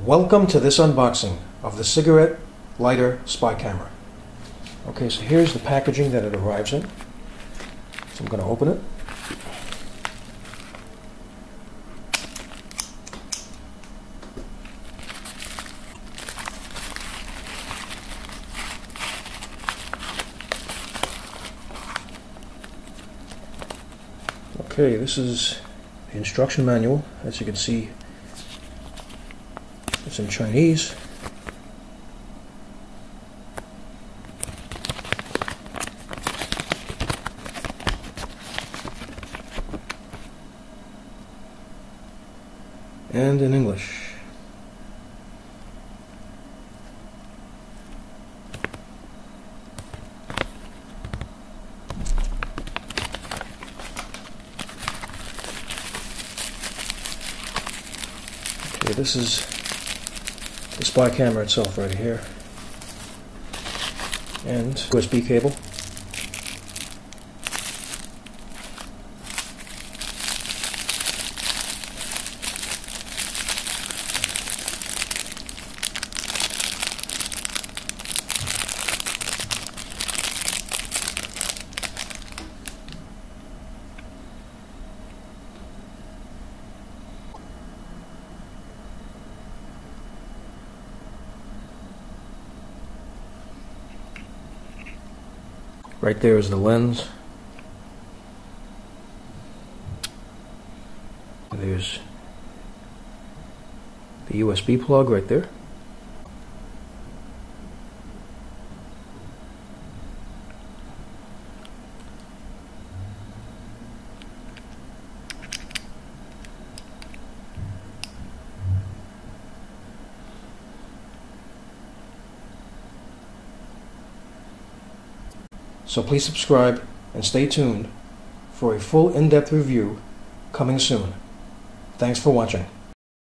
Welcome to this unboxing of the cigarette lighter spy camera. Okay, so here's the packaging that it arrives in. So I'm going to open it. Okay, this is the instruction manual. As you can see, it's in Chinese. And in English. Okay, this is the spy camera itself right here, and USB cable. Right there is the lens. There's the USB plug right there. So please subscribe and stay tuned for a full in-depth review coming soon. Thanks for watching.